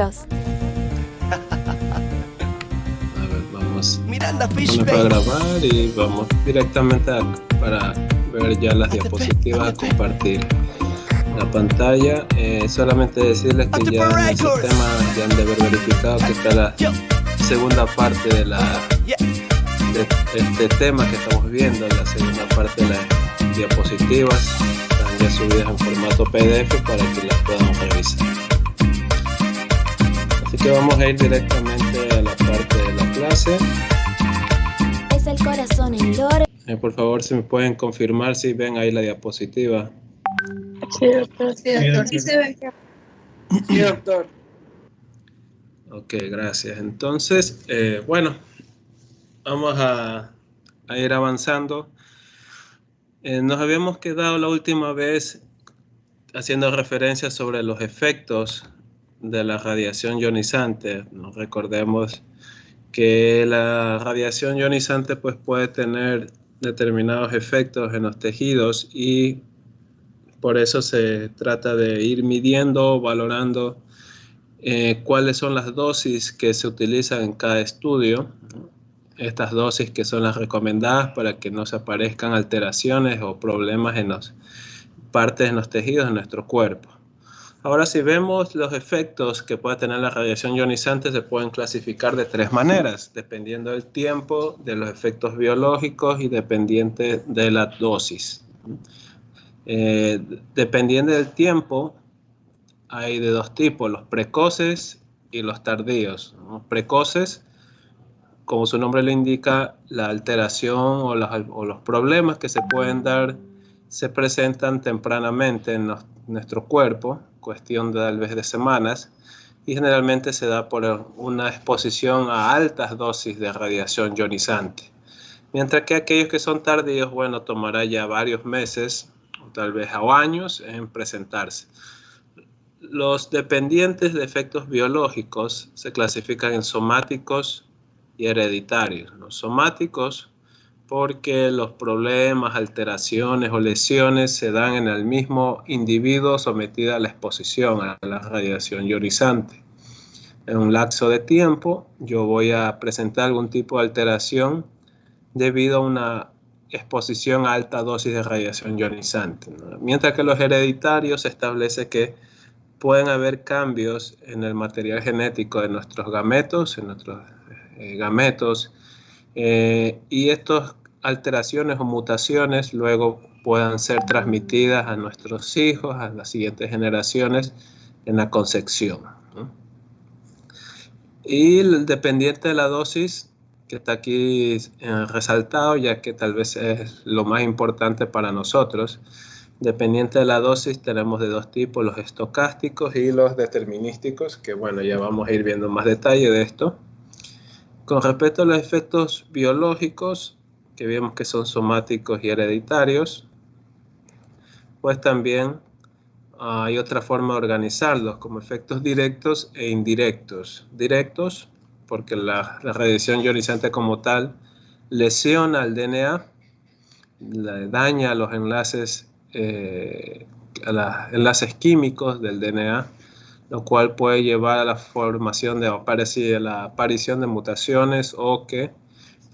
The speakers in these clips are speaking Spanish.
A ver, vamos a grabar y vamos directamente para ver ya las diapositivas, a compartir la pantalla. Solamente decirles que ya en el sistema ya han de haber verificado que está la segunda parte de este tema que estamos viendo, la segunda parte de las diapositivas. Están ya subidas en formato PDF para que las podamos revisar. Así que vamos a ir directamente a la parte de la clase. Es el corazón en lore. Por favor, si me pueden confirmar si ven ahí la diapositiva. Sí, doctor. Sí, doctor. Sí se ve. Sí, doctor. Ok, gracias. Entonces, bueno, vamos a ir avanzando. Nos habíamos quedado la última vez haciendo referencia sobre los efectos de la radiación ionizante. Nos recordemos que la radiación ionizante pues puede tener determinados efectos en los tejidos y por eso se trata de ir midiendo, valorando cuáles son las dosis que se utilizan en cada estudio. Estas dosis que son las recomendadas para que no se aparezcan alteraciones o problemas en las partes en los tejidos de nuestro cuerpo. Ahora, si vemos los efectos que puede tener la radiación ionizante, se pueden clasificar de tres maneras, dependiendo del tiempo, de los efectos biológicos y dependiente de la dosis. Dependiendo del tiempo, hay de dos tipos, los precoces y los tardíos. Los precoces, como su nombre lo indica, la alteración o los problemas que se pueden dar se presentan tempranamente en nuestro cuerpo, cuestión de tal vez de semanas, y generalmente se da por una exposición a altas dosis de radiación ionizante. Mientras que aquellos que son tardíos, bueno, tomará ya varios meses o tal vez años en presentarse. Los dependientes de efectos biológicos se clasifican en somáticos y hereditarios. Los somáticos porque los problemas, alteraciones o lesiones se dan en el mismo individuo sometido a la exposición a la radiación ionizante. En un lapso de tiempo yo voy a presentar algún tipo de alteración debido a una exposición a alta dosis de radiación ionizante, ¿no? Mientras que los hereditarios se establece que pueden haber cambios en el material genético de nuestros gametos, y estas alteraciones o mutaciones luego puedan ser transmitidas a nuestros hijos, a las siguientes generaciones en la concepción, ¿no? Y el dependiente de la dosis, que está aquí resaltado, ya que tal vez es lo más importante para nosotros. Dependiente de la dosis tenemos de dos tipos, los estocásticos y los determinísticos, que bueno, ya vamos a ir viendo más detalle de esto. Con respecto a los efectos biológicos, que vemos que son somáticos y hereditarios, pues también hay otra forma de organizarlos, como efectos directos e indirectos. Directos, porque la radiación ionizante como tal lesiona al DNA, daña los enlaces, enlaces químicos del DNA, lo cual puede llevar a la formación la aparición de mutaciones o que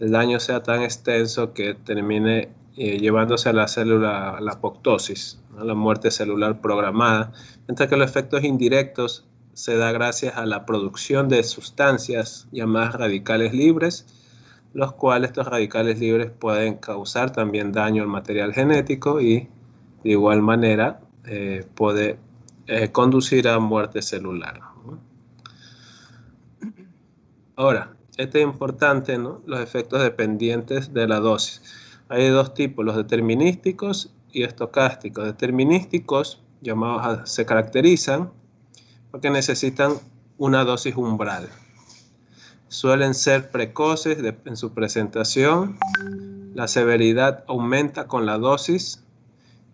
el daño sea tan extenso que termine llevándose a la célula a la apoptosis, a la muerte celular programada, mientras que los efectos indirectos se da gracias a la producción de sustancias llamadas radicales libres, los cuales estos radicales libres pueden causar también daño al material genético y de igual manera puede conducir a muerte celular. Ahora, esto es importante, ¿no? Los efectos dependientes de la dosis. Hay dos tipos, los determinísticos y estocásticos. Determinísticos, se caracterizan porque necesitan una dosis umbral. Suelen ser precoces en su presentación, la severidad aumenta con la dosis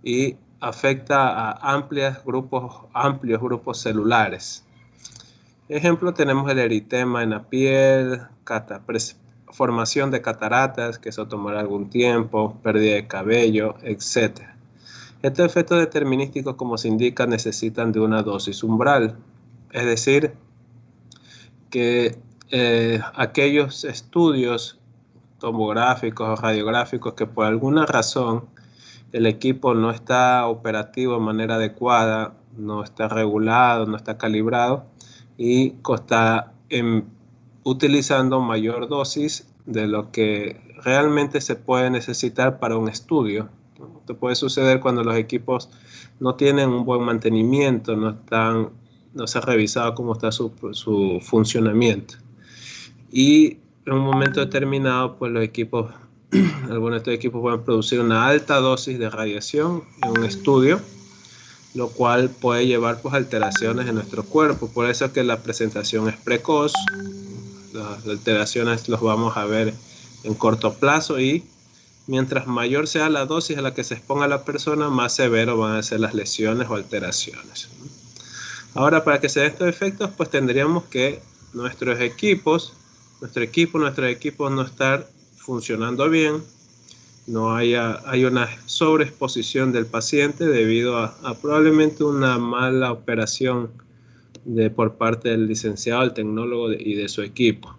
y afecta a amplios grupos celulares. Ejemplo, tenemos el eritema en la piel, formación de cataratas, que eso tomará algún tiempo, pérdida de cabello, etc. Estos efectos determinísticos, como se indica, necesitan de una dosis umbral, es decir, que aquellos estudios tomográficos o radiográficos que por alguna razón el equipo no está operativo de manera adecuada, no está regulado, no está calibrado y está utilizando mayor dosis de lo que realmente se puede necesitar para un estudio. Esto puede suceder cuando los equipos no tienen un buen mantenimiento, no se ha revisado cómo está su funcionamiento. Y en un momento determinado, pues los equipos, algunos de estos equipos pueden producir una alta dosis de radiación en un estudio, lo cual puede llevar pues alteraciones en nuestro cuerpo. Por eso es que la presentación es precoz. Las alteraciones los vamos a ver en corto plazo y mientras mayor sea la dosis a la que se exponga la persona, más severo van a ser las lesiones o alteraciones. Ahora, para que se den estos efectos, pues tendríamos que nuestros equipos no estar funcionando bien, hay una sobreexposición del paciente debido a probablemente una mala operación por parte del licenciado, el tecnólogo y de su equipo.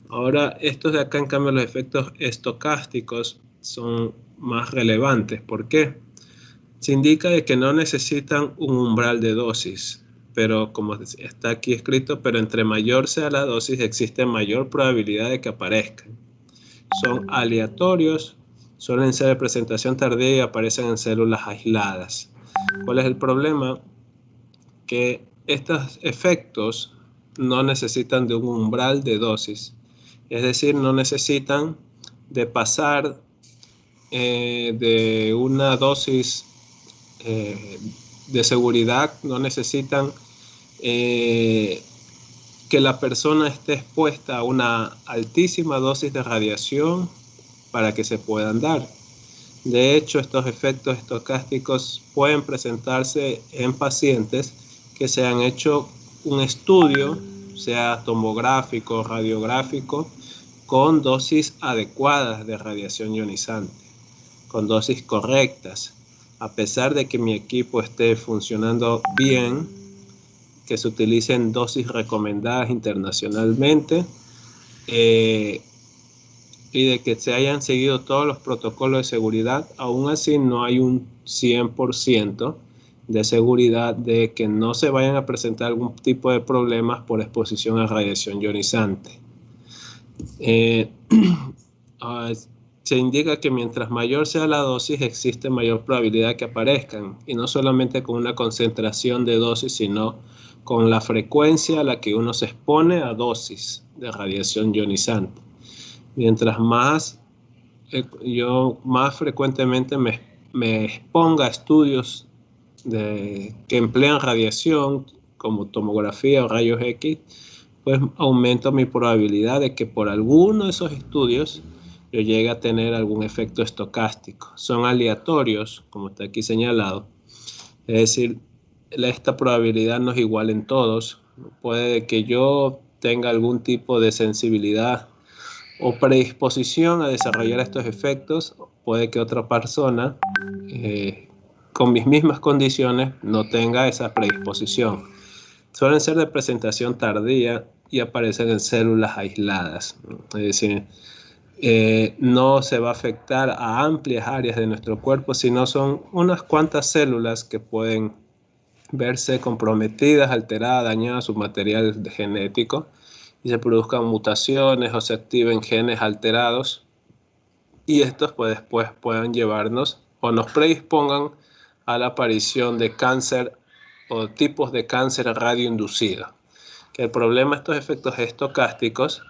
Ahora, estos de acá, en cambio, los efectos estocásticos son más relevantes. ¿Por qué? Se indica de que no necesitan un umbral de dosis, pero como está aquí escrito, pero entre mayor sea la dosis, existe mayor probabilidad de que aparezcan. Son aleatorios, suelen ser de presentación tardía y aparecen en células aisladas. ¿Cuál es el problema? Que estos efectos no necesitan de un umbral de dosis, es decir, no necesitan de pasar de una dosis de seguridad, no necesitan que la persona esté expuesta a una altísima dosis de radiación para que se puedan dar. De hecho, estos efectos estocásticos pueden presentarse en pacientes que se han hecho un estudio, sea tomográfico o radiográfico, con dosis adecuadas de radiación ionizante, con dosis correctas. A pesar de que mi equipo esté funcionando bien, que se utilicen dosis recomendadas internacionalmente y de que se hayan seguido todos los protocolos de seguridad, aún así no hay un 100% de seguridad de que no se vayan a presentar algún tipo de problemas por exposición a radiación ionizante. Se indica que mientras mayor sea la dosis, existe mayor probabilidad que aparezcan, y no solamente con una concentración de dosis, sino con la frecuencia a la que uno se expone a dosis de radiación ionizante. Mientras más yo más frecuentemente me exponga a estudios que emplean radiación como tomografía o rayos X, pues aumento mi probabilidad de que por alguno de esos estudios yo llegue a tener algún efecto estocástico. Son aleatorios, como está aquí señalado, es decir, esta probabilidad no es igual en todos. Puede que yo tenga algún tipo de sensibilidad o predisposición a desarrollar estos efectos, puede que otra persona con mis mismas condiciones no tenga esa predisposición. Suelen ser de presentación tardía y aparecen en células aisladas, es decir, no se va a afectar a amplias áreas de nuestro cuerpo, sino son unas cuantas células que pueden verse comprometidas, alteradas, dañadas su material genético y se produzcan mutaciones o se activen genes alterados, y estos pues después puedan llevarnos o nos predispongan a la aparición de cáncer o tipos de cáncer radioinducido. Que el problema de estos efectos estocásticos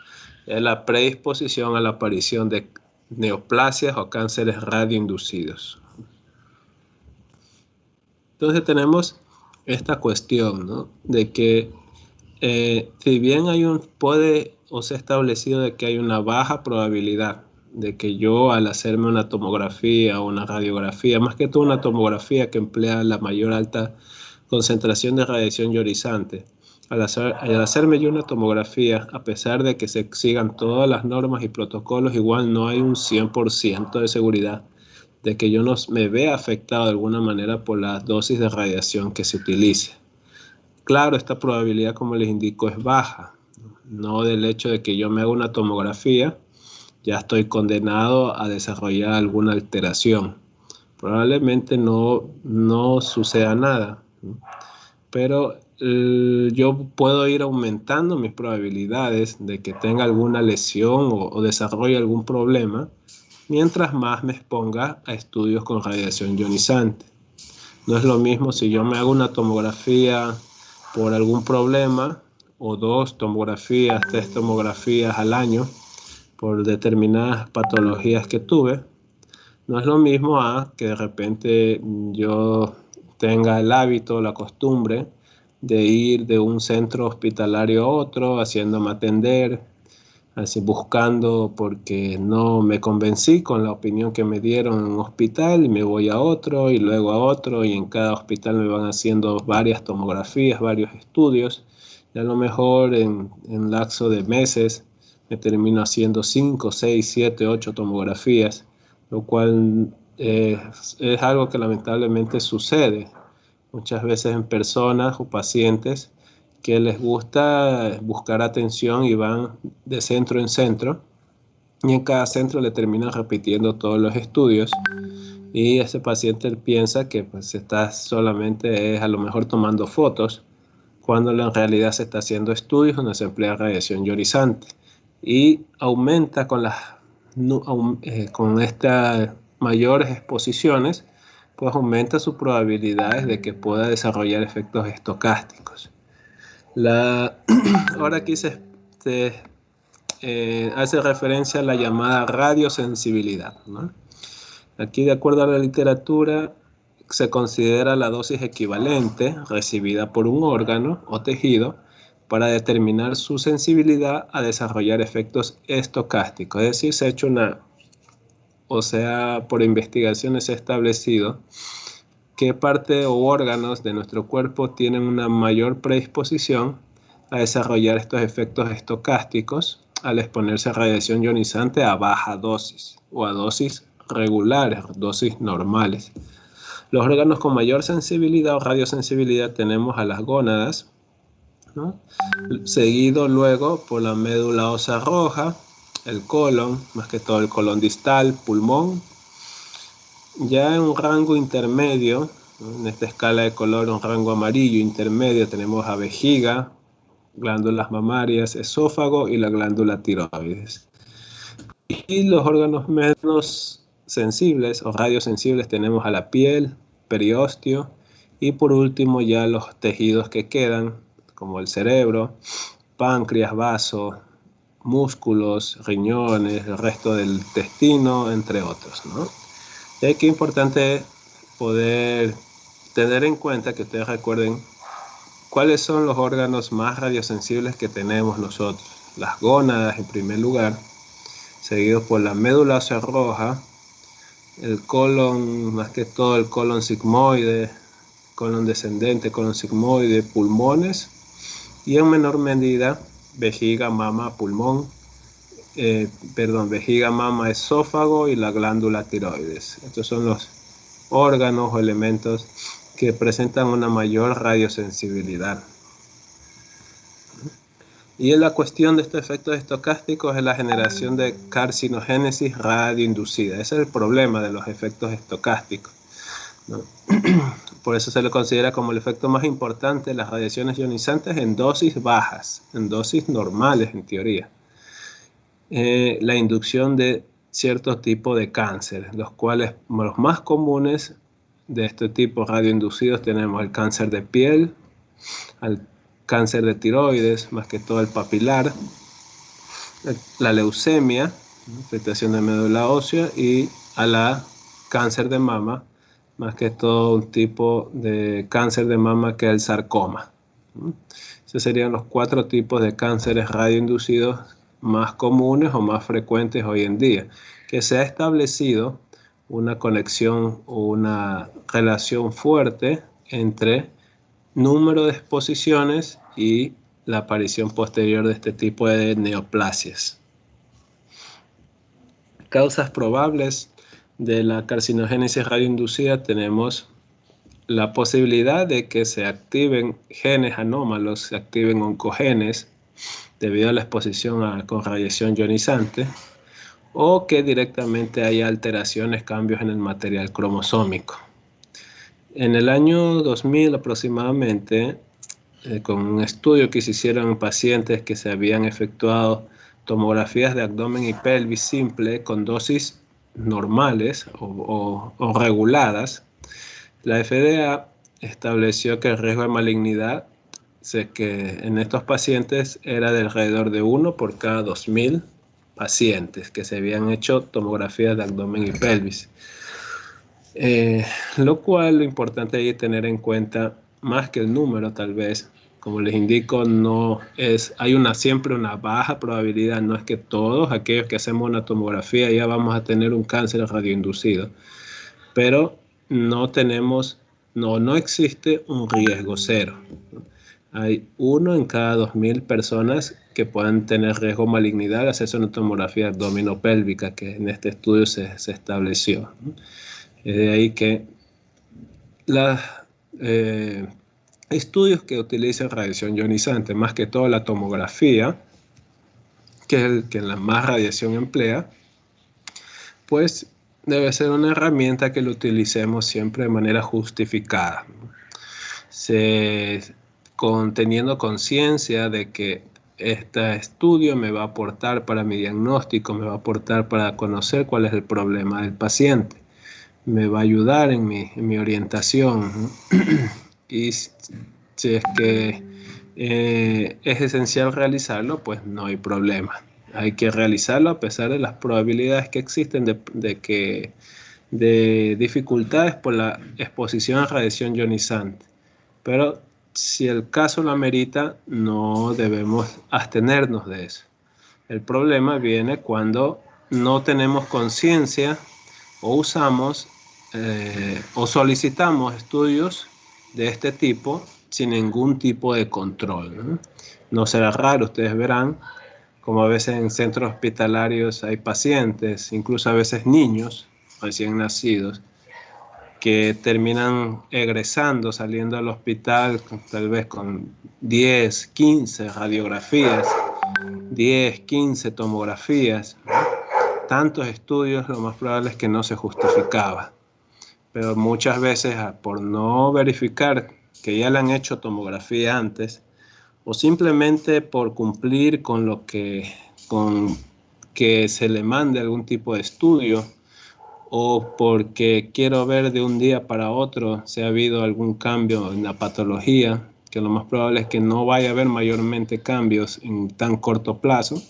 es la predisposición a la aparición de neoplasias o cánceres radioinducidos. Entonces tenemos esta cuestión, ¿no? De que si bien se ha establecido de que hay una baja probabilidad de que yo, al hacerme una tomografía o una radiografía, más que todo una tomografía que emplea la mayor alta concentración de radiación ionizante, al hacerme yo una tomografía, a pesar de que se sigan todas las normas y protocolos, igual no hay un 100% de seguridad de que yo no me vea afectado de alguna manera por la dosis de radiación que se utilice. Claro, esta probabilidad, como les indico, es baja. no del hecho de que yo me haga una tomografía, ya estoy condenado a desarrollar alguna alteración. Probablemente no suceda nada, ¿no? Pero yo puedo ir aumentando mis probabilidades de que tenga alguna lesión o desarrolle algún problema mientras más me exponga a estudios con radiación ionizante. No es lo mismo si yo me hago una tomografía por algún problema o 2 tomografías, 3 tomografías al año por determinadas patologías que tuve. No es lo mismo a que de repente yo tenga el hábito, la costumbre de ir de un centro hospitalario a otro, haciéndome atender, así buscando porque no me convencí con la opinión que me dieron en un hospital y me voy a otro y luego a otro y en cada hospital me van haciendo varias tomografías, varios estudios y a lo mejor en lapso de meses me termino haciendo 5, 6, 7, 8 tomografías, lo cual es algo que lamentablemente sucede muchas veces en personas o pacientes que les gusta buscar atención y van de centro en centro y en cada centro le terminan repitiendo todos los estudios y ese paciente piensa que pues está solamente a lo mejor tomando fotos cuando en realidad se está haciendo estudios donde se emplea radiación ionizante y aumenta con estas mayores exposiciones, pues aumenta sus probabilidades de que pueda desarrollar efectos estocásticos. Ahora aquí se hace referencia a la llamada radiosensibilidad, ¿no? Aquí, de acuerdo a la literatura, se considera la dosis equivalente recibida por un órgano o tejido para determinar su sensibilidad a desarrollar efectos estocásticos. Es decir, se ha hecho por investigaciones se ha establecido qué parte o órganos de nuestro cuerpo tienen una mayor predisposición a desarrollar estos efectos estocásticos al exponerse a radiación ionizante a baja dosis o a dosis regulares, dosis normales. Los órganos con mayor sensibilidad o radiosensibilidad tenemos a las gónadas, ¿no? Seguido luego por la médula ósea roja, el colon, más que todo el colon distal, pulmón. Ya en un rango intermedio, ¿no? En esta escala de color, un rango amarillo intermedio, tenemos a vejiga, glándulas mamarias, esófago y la glándula tiroides. Y los órganos menos sensibles o radiosensibles tenemos a la piel, periósteo y por último ya los tejidos que quedan como el cerebro, páncreas, vaso, músculos, riñones, el resto del intestino, entre otros, ¿no? Y aquí es importante poder tener en cuenta que ustedes recuerden cuáles son los órganos más radiosensibles que tenemos nosotros. Las gónadas en primer lugar, seguido por la médula ósea roja, el colon, más que todo el colon sigmoide, colon descendente, colon sigmoide, pulmones y en menor medida vejiga, mama, pulmón, vejiga, mama, esófago y la glándula tiroides. Estos son los órganos o elementos que presentan una mayor radiosensibilidad. Y la cuestión de estos efectos estocásticos es la generación de carcinogénesis radioinducida. Ese es el problema de los efectos estocásticos, ¿no? Por eso se le considera como el efecto más importante las radiaciones ionizantes en dosis bajas, en dosis normales en teoría. La inducción de cierto tipo de cáncer, los cuales los más comunes de este tipo radioinducidos tenemos el cáncer de piel, el cáncer de tiroides, más que todo el papilar, la leucemia, afectación de médula ósea y a la cáncer de mama, más que todo un tipo de cáncer de mama que es el sarcoma. Esos serían los 4 tipos de cánceres radioinducidos más comunes o más frecuentes hoy en día, que se ha establecido una conexión o una relación fuerte entre número de exposiciones y la aparición posterior de este tipo de neoplasias. Causas probables de la carcinogénesis radioinducida tenemos la posibilidad de que se activen genes anómalos, se activen oncogenes debido a la exposición con radiación ionizante, o que directamente haya alteraciones, cambios en el material cromosómico. En el año 2000 aproximadamente, con un estudio que se hicieron en pacientes que se habían efectuado tomografías de abdomen y pelvis simple con dosis normales o reguladas, la FDA estableció que el riesgo de malignidad que en estos pacientes era de alrededor de 1 por cada 2000 pacientes que se habían hecho tomografías de abdomen y pelvis. Lo cual lo importante ahí es tener en cuenta, más que el número tal vez, como les indico, hay siempre una baja probabilidad, no es que todos aquellos que hacemos una tomografía ya vamos a tener un cáncer radioinducido, pero no existe un riesgo cero. Hay 1 en cada 2000 personas que puedan tener riesgo de malignidad al hacerse una tomografía abdominopélvica, que en este estudio se estableció. Es de ahí que los estudios que utilizan radiación ionizante, más que todo la tomografía, que la más radiación emplea, pues debe ser una herramienta que lo utilicemos siempre de manera justificada. Teniendo conciencia de que este estudio me va a aportar para mi diagnóstico, me va a aportar para conocer cuál es el problema del paciente, me va a ayudar en mi orientación. Y si es que es esencial realizarlo, pues no hay problema. Hay que realizarlo a pesar de las probabilidades que existen de dificultades por la exposición a radiación ionizante. Pero si el caso lo amerita, no debemos abstenernos de eso. El problema viene cuando no tenemos conciencia o usamos o solicitamos estudios de este tipo sin ningún tipo de control. No será raro, ustedes verán como a veces en centros hospitalarios hay pacientes, incluso a veces niños recién nacidos, que terminan egresando, saliendo del hospital tal vez con 10, 15 radiografías, 10, 15 tomografías, tantos estudios, lo más probable es que no se justificaba. Pero muchas veces por no verificar que ya le han hecho tomografía antes, o simplemente por cumplir con que se le mande algún tipo de estudio, o porque quiero ver de un día para otro si ha habido algún cambio en la patología, que lo más probable es que no vaya a haber mayormente cambios en tan corto plazo,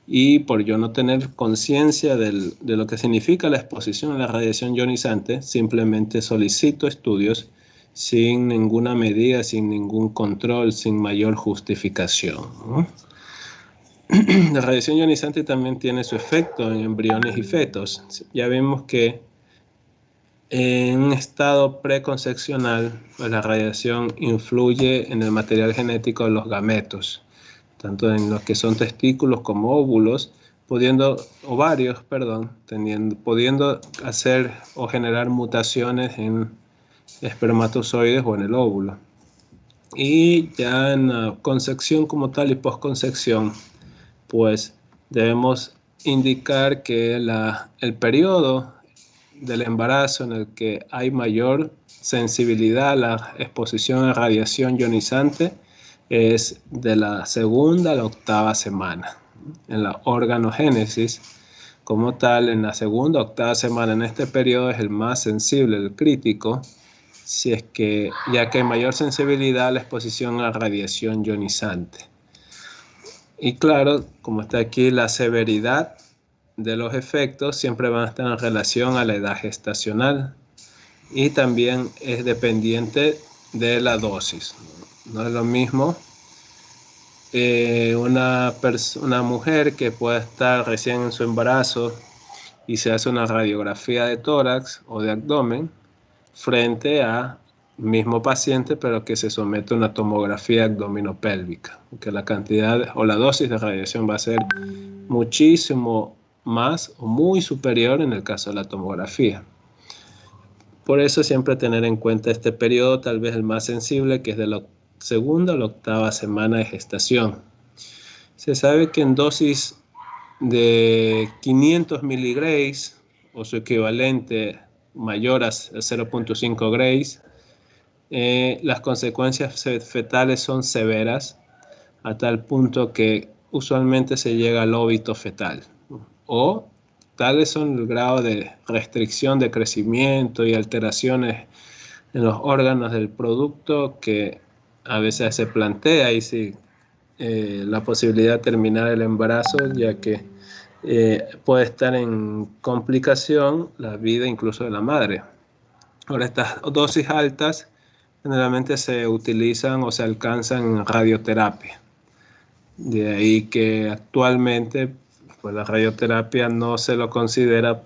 y por yo no tener conciencia de lo que significa la exposición a la radiación ionizante, simplemente solicito estudios sin ninguna medida, sin ningún control, sin mayor justificación, ¿no? La radiación ionizante también tiene su efecto en embriones y fetos. Ya vemos que en un estado preconcepcional, pues la radiación influye en el material genético de los gametos, tanto en los que son testículos como óvulos, pudiendo hacer o generar mutaciones en espermatozoides o en el óvulo. Y ya en la concepción como tal y posconcepción, pues debemos indicar que el periodo del embarazo en el que hay mayor sensibilidad a la exposición a radiación ionizante es de la 2ª a la 8ª semana. En la organogénesis, como tal, en la 2ª a 8ª semana, en este periodo es el más sensible, el crítico, ya que hay mayor sensibilidad a la exposición a radiación ionizante. Y claro, como está aquí, la severidad de los efectos siempre van a estar en relación a la edad gestacional y también es dependiente de la dosis. No es lo mismo una mujer que pueda estar recién en su embarazo y se hace una radiografía de tórax o de abdomen frente a mismo paciente pero que se somete a una tomografía abdominopélvica, que la cantidad o la dosis de radiación va a ser muchísimo más o muy superior en el caso de la tomografía. Por eso siempre tener en cuenta este periodo, tal vez el más sensible, que es de la 2ª a la 8ª semana de gestación. Se sabe que en dosis de 500 miligrays o su equivalente mayor a 0.5 grays, las consecuencias fetales son severas a tal punto que usualmente se llega al óbito fetal, o tales son el grado de restricción de crecimiento y alteraciones en los órganos del producto que a veces se plantea y sí, la posibilidad de terminar el embarazo, ya que puede estar en complicación la vida incluso de la madre. Ahora, estas dosis altas generalmente se utilizan o se alcanzan en radioterapia. De ahí que actualmente pues, la radioterapia no se lo considera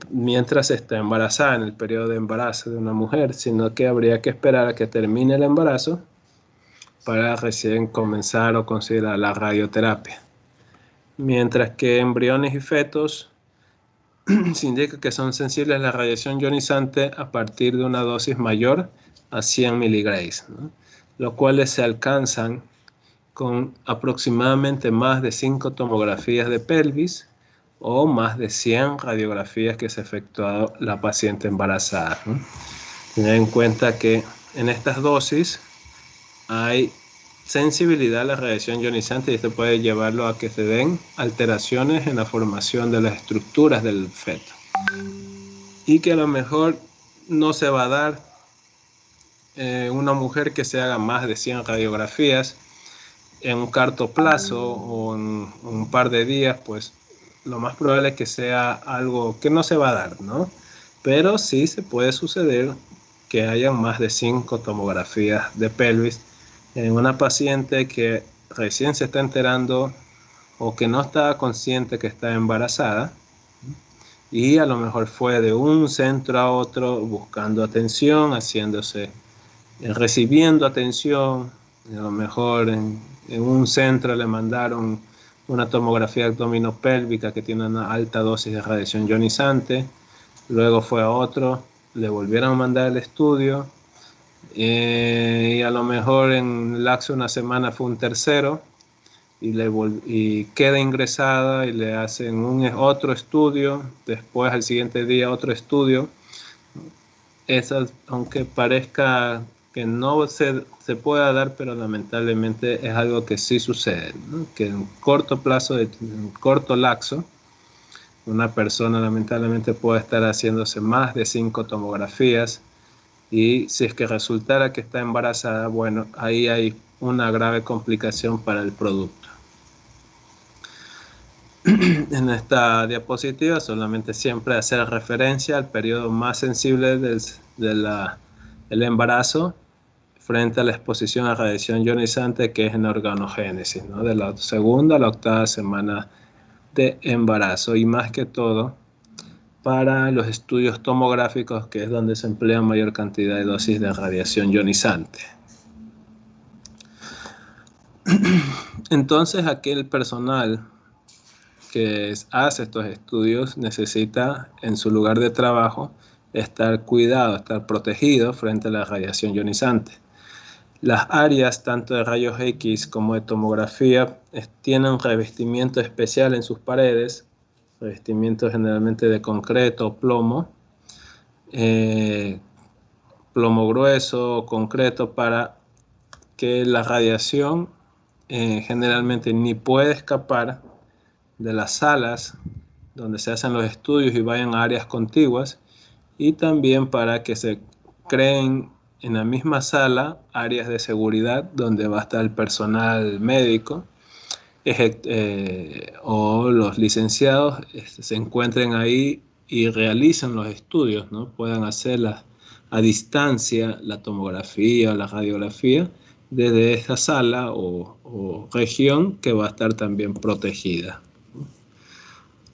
mientras está embarazada, en el periodo de embarazo de una mujer, sino que habría que esperar a que termine el embarazo para recién comenzar o considerar la radioterapia. Mientras que embriones y fetos se indica que son sensibles a la radiación ionizante a partir de una dosis mayor a 100 miligrays, ¿no? Los cuales se alcanzan con aproximadamente más de 5 tomografías de pelvis o más de 100 radiografías que se ha efectuado la paciente embarazada, ¿no? Tener en cuenta que en estas dosis hay sensibilidad a la radiación ionizante y esto puede llevarlo a que se den alteraciones en la formación de las estructuras del feto y que a lo mejor no se va a dar una mujer que se haga más de 100 radiografías en un corto plazo o en un par de días, pues lo más probable es que sea algo que no se va a dar, ¿no? Pero sí se puede suceder que hayan más de 5 tomografías de pelvis en una paciente que recién se está enterando o que no estaba consciente que está embarazada y a lo mejor fue de un centro a otro buscando atención, recibiendo atención, a lo mejor en un centro le mandaron una tomografía abdominopélvica que tiene una alta dosis de radiación ionizante, luego fue a otro, le volvieron a mandar el estudio, y a lo mejor en el lapso de una semana fue un tercero y queda ingresada y le hacen otro estudio, después al siguiente día otro estudio. Eso, aunque parezca que no se pueda dar, pero lamentablemente es algo que sí sucede, ¿no? Que en corto plazo, en corto lapso, una persona lamentablemente puede estar haciéndose más de 5 tomografías y si es que resultara que está embarazada, bueno, ahí hay una grave complicación para el producto. En esta diapositiva solamente siempre hacer referencia al periodo más sensible del embarazo frente a la exposición a radiación ionizante, que es en organogénesis, ¿no? De la segunda a la octava semana de embarazo, y más que todo para los estudios tomográficos, que es donde se emplea mayor cantidad de dosis de radiación ionizante. Entonces, aquel personal que hace estos estudios necesita en su lugar de trabajo estar cuidado, estar protegido frente a la radiación ionizante. Las áreas tanto de rayos X como de tomografía tienen revestimiento especial en sus paredes, revestimiento generalmente de concreto o plomo, plomo grueso o concreto, para que la radiación generalmente ni puede escapar de las salas donde se hacen los estudios y vayan a áreas contiguas, y también para que se creen en la misma sala áreas de seguridad donde va a estar el personal médico o los licenciados se encuentren ahí y realicen los estudios, ¿no? Puedan hacer a distancia la tomografía o la radiografía desde esa sala o región que va a estar también protegida.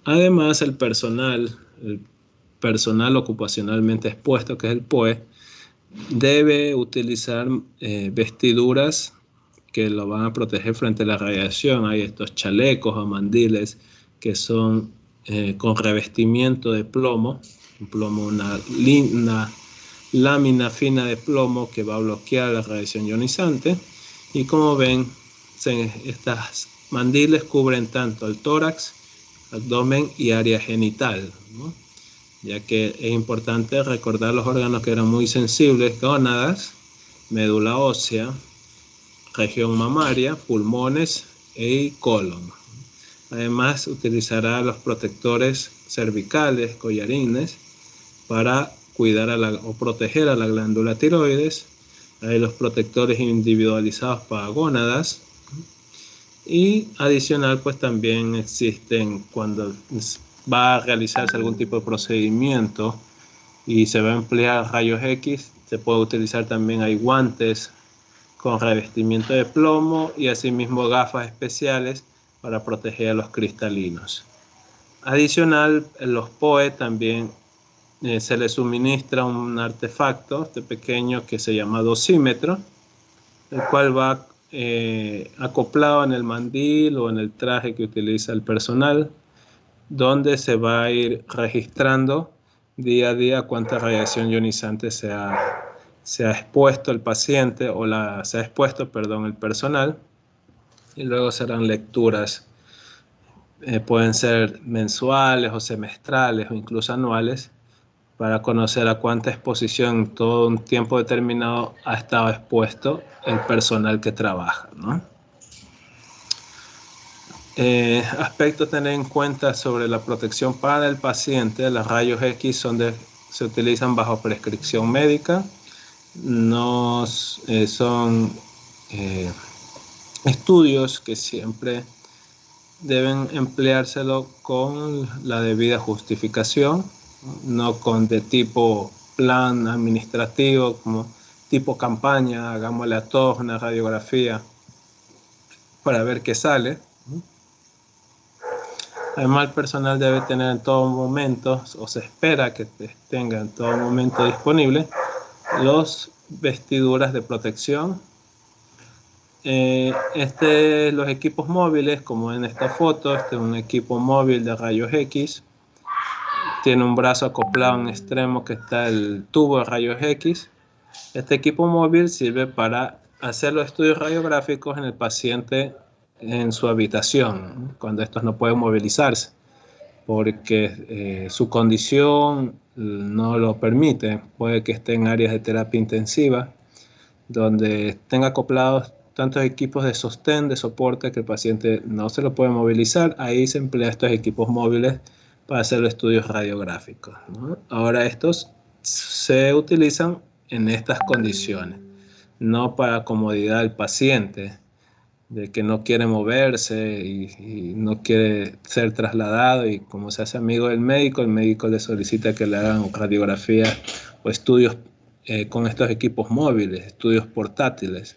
Además, el personal ocupacionalmente expuesto, que es el POE, debe utilizar vestiduras que lo van a proteger frente a la radiación. Hay estos chalecos o mandiles que son con revestimiento de plomo, una lámina fina de plomo que va a bloquear la radiación ionizante. Y como ven, estas mandiles cubren tanto el tórax, abdomen y área genital, ¿no? Ya que es importante recordar los órganos que eran muy sensibles: gónadas, médula ósea, región mamaria, pulmones y colon. Además, utilizará los protectores cervicales, collarines, para cuidar o proteger a la glándula tiroides. Hay los protectores individualizados para gónadas. Y adicional, pues también existen cuando va a realizarse algún tipo de procedimiento y se va a emplear rayos X, se puede utilizar también, hay guantes con revestimiento de plomo y asimismo gafas especiales para proteger a los cristalinos. Adicional, en los POE también se les suministra un artefacto pequeño que se llama dosímetro, el cual va acoplado en el mandil o en el traje que utiliza el personal, donde se va a ir registrando día a día cuánta radiación ionizante se ha expuesto el paciente o se ha expuesto, perdón, el personal, y luego serán lecturas, pueden ser mensuales o semestrales o incluso anuales, para conocer a cuánta exposición en todo un tiempo determinado ha estado expuesto el personal que trabaja, ¿no? Aspectos a tener en cuenta sobre la protección para el paciente: los rayos X se utilizan bajo prescripción médica, no son estudios que siempre deben empleárselo con la debida justificación, no de tipo plan administrativo, como tipo campaña, hagámosle a todos una radiografía para ver qué sale. Además, el personal debe tener en todo momento, o se espera que tenga en todo momento disponible, los vestiduras de protección. Los equipos móviles, como en esta foto, este es un equipo móvil de rayos X. Tiene un brazo acoplado en un extremo que está el tubo de rayos X. Este equipo móvil sirve para hacer los estudios radiográficos en el paciente en su habitación, cuando estos no pueden movilizarse, porque su condición no lo permite. Puede que esté en áreas de terapia intensiva, donde estén acoplados tantos equipos de sostén, de soporte, que el paciente no se lo puede movilizar. Ahí se emplean estos equipos móviles para hacer los estudios radiográficos, ¿no? Ahora, estos se utilizan en estas condiciones, no para comodidad del paciente, de que no quiere moverse y no quiere ser trasladado, y como se hace amigo del médico, el médico le solicita que le hagan radiografías o estudios con estos equipos móviles, estudios portátiles,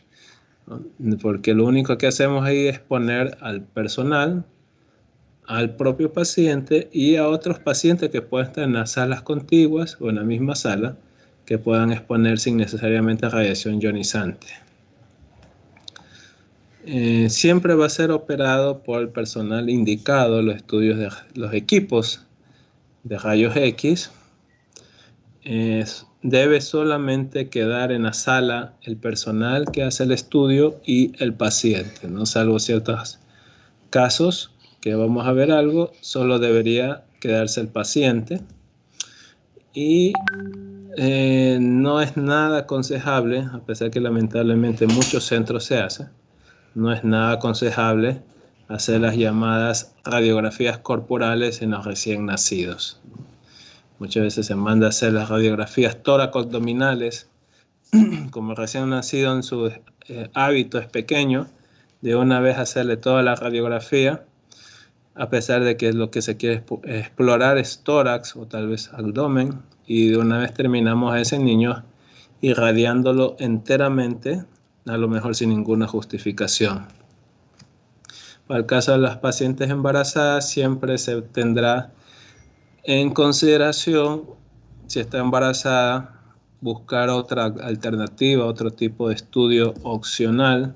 ¿no? Porque lo único que hacemos ahí es poner al personal, al propio paciente y a otros pacientes que pueden estar en las salas contiguas o en la misma sala, que puedan exponerse innecesariamente a radiación ionizante. Siempre va a ser operado por el personal indicado los estudios de los equipos de rayos X. Debe solamente quedar en la sala el personal que hace el estudio y el paciente, ¿no? Salvo ciertos casos que vamos a ver algo, solo debería quedarse el paciente. Y no es nada aconsejable, a pesar que lamentablemente en muchos centros se hace, no es nada aconsejable hacer las llamadas radiografías corporales en los recién nacidos. Muchas veces se manda a hacer las radiografías tóraco-abdominales, como el recién nacido en su hábito es pequeño, de una vez hacerle toda la radiografía, a pesar de que lo que se quiere explorar es tórax o tal vez abdomen, y de una vez terminamos a ese niño irradiándolo enteramente, a lo mejor sin ninguna justificación. Para el caso de las pacientes embarazadas, siempre se tendrá en consideración, si está embarazada, buscar otra alternativa, otro tipo de estudio opcional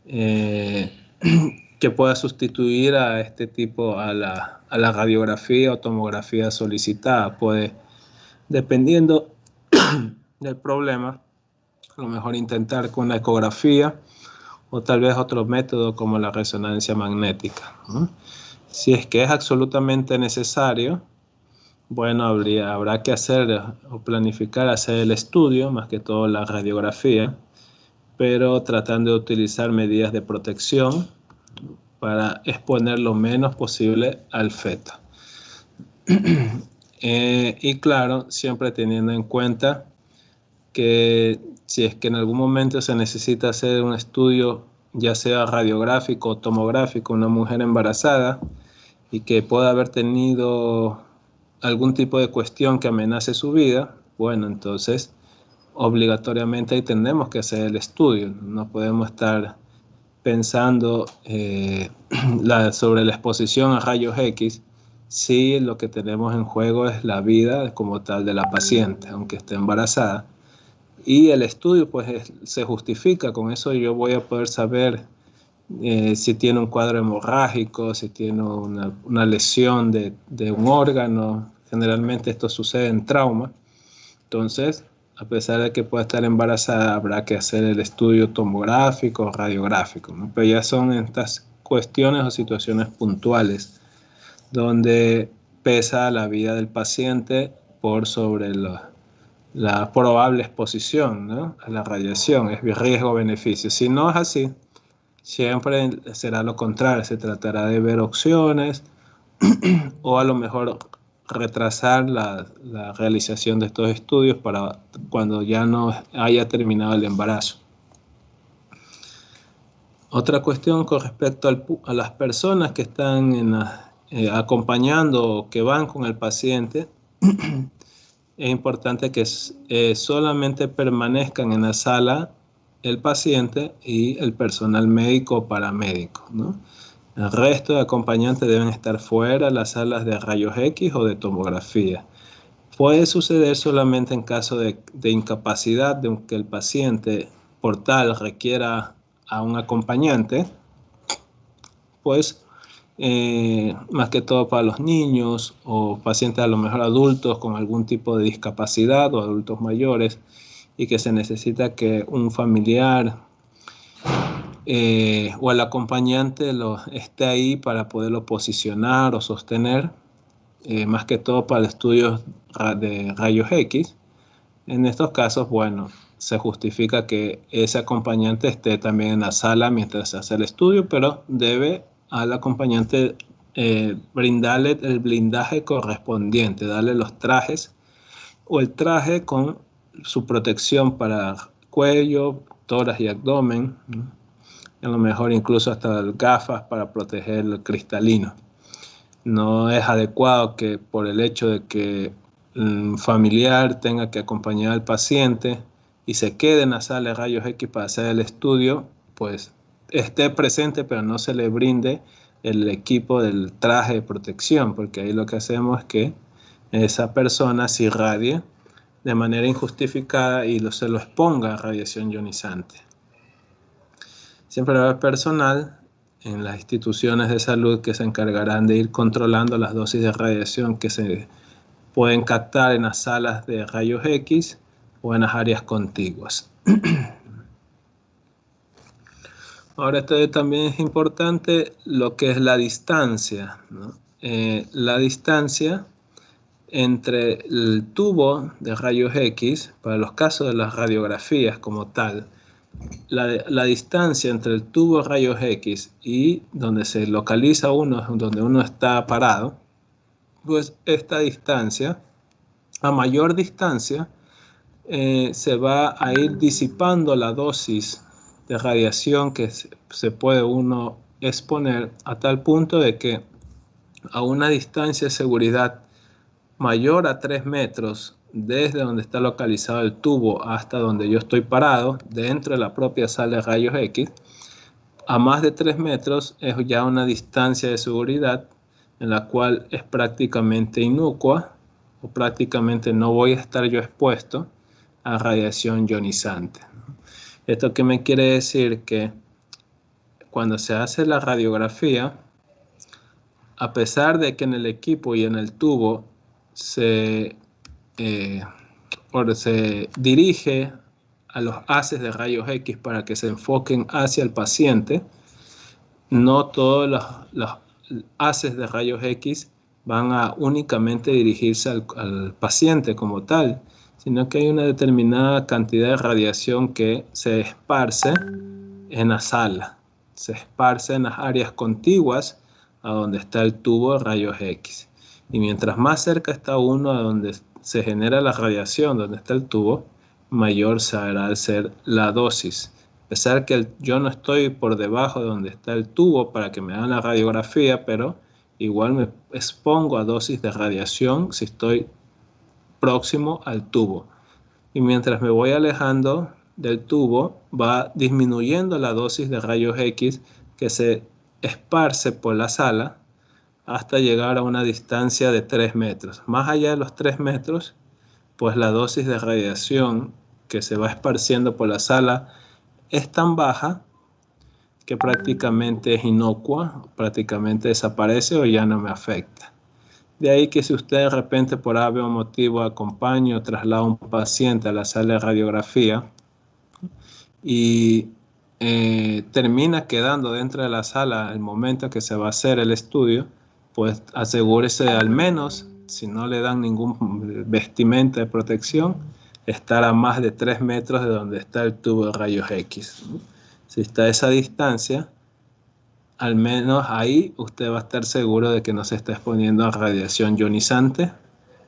que pueda sustituir a este tipo, a la radiografía o tomografía solicitada. Puede, dependiendo del problema, a lo mejor intentar con una ecografía o tal vez otro método como la resonancia magnética, ¿no? Si es que es absolutamente necesario, bueno, habrá que hacer o planificar hacer el estudio, más que todo la radiografía, pero tratando de utilizar medidas de protección para exponer lo menos posible al feto. Y claro, siempre teniendo en cuenta que si es que en algún momento se necesita hacer un estudio, ya sea radiográfico o tomográfico, una mujer embarazada y que pueda haber tenido algún tipo de cuestión que amenace su vida, bueno, entonces obligatoriamente ahí tenemos que hacer el estudio. No podemos estar pensando sobre la exposición a rayos X si lo que tenemos en juego es la vida como tal de la paciente, aunque esté embarazada. Y el estudio pues se justifica, con eso yo voy a poder saber si tiene un cuadro hemorrágico, si tiene una lesión de un órgano. Generalmente esto sucede en trauma. Entonces, a pesar de que pueda estar embarazada, habrá que hacer el estudio tomográfico, radiográfico, ¿no? Pero ya son estas cuestiones o situaciones puntuales donde pesa la vida del paciente por sobre la probable exposición, ¿no?, a la radiación, es riesgo-beneficio. Si no es así, siempre será lo contrario, se tratará de ver opciones o a lo mejor retrasar la realización de estos estudios para cuando ya no haya terminado el embarazo. Otra cuestión con respecto a las personas que están acompañando o que van con el paciente, es importante que solamente permanezcan en la sala el paciente y el personal médico o paramédico, ¿no? El resto de acompañantes deben estar fuera de las salas de rayos X o de tomografía. Puede suceder solamente en caso de incapacidad, de que el paciente por tal requiera a un acompañante, pues más que todo para los niños o pacientes a lo mejor adultos con algún tipo de discapacidad o adultos mayores y que se necesita que un familiar o el acompañante esté ahí para poderlo posicionar o sostener, más que todo para estudios de rayos X. En estos casos, bueno, se justifica que ese acompañante esté también en la sala mientras se hace el estudio, pero debe al acompañante brindarle el blindaje correspondiente, darle los trajes o el traje con su protección para cuello, tórax y abdomen, ¿no? A lo mejor incluso hasta gafas para proteger el cristalino. No es adecuado que por el hecho de que un familiar tenga que acompañar al paciente y se quede en la sala de rayos X para hacer el estudio, pues esté presente pero no se le brinde el equipo del traje de protección, porque ahí lo que hacemos es que esa persona se irradie de manera injustificada y se lo exponga a radiación ionizante. Siempre va a haber personal en las instituciones de salud que se encargarán de ir controlando las dosis de radiación que se pueden captar en las salas de rayos X o en las áreas contiguas. Ahora, esto también es importante lo que es la distancia, ¿no? La distancia entre el tubo de rayos X, para los casos de las radiografías como tal, la distancia entre el tubo de rayos X y donde se localiza donde uno está parado, pues esta distancia, a mayor distancia, se va a ir disipando la dosis de radiación que se puede uno exponer a tal punto de que a una distancia de seguridad mayor a 3 metros desde donde está localizado el tubo hasta donde yo estoy parado, dentro de la propia sala de rayos X, a más de 3 metros es ya una distancia de seguridad en la cual es prácticamente inocua o prácticamente no voy a estar yo expuesto a radiación ionizante. ¿Esto qué me quiere decir? Que cuando se hace la radiografía, a pesar de que en el equipo y en el tubo se dirige a los haces de rayos X para que se enfoquen hacia el paciente, no todos los haces de rayos X van a únicamente dirigirse al paciente como tal, sino que hay una determinada cantidad de radiación que se esparce en la sala, se esparce en las áreas contiguas a donde está el tubo de rayos X. Y mientras más cerca está uno a donde se genera la radiación, donde está el tubo, mayor será al ser la dosis. A pesar que yo no estoy por debajo de donde está el tubo para que me hagan la radiografía, pero igual me expongo a dosis de radiación si estoy próximo al tubo. Y mientras me voy alejando del tubo, va disminuyendo la dosis de rayos X que se esparce por la sala hasta llegar a una distancia de 3 metros. Más allá de los 3 metros, pues la dosis de radiación que se va esparciendo por la sala es tan baja que prácticamente es inocua, prácticamente desaparece o ya no me afecta. De ahí que si usted de repente por algún motivo acompaña o traslada a un paciente a la sala de radiografía y termina quedando dentro de la sala al momento que se va a hacer el estudio, pues asegúrese al menos, si no le dan ningún vestimenta de protección, estar a más de 3 metros de donde está el tubo de rayos X. Si está a esa distancia, al menos ahí usted va a estar seguro de que no se está exponiendo a radiación ionizante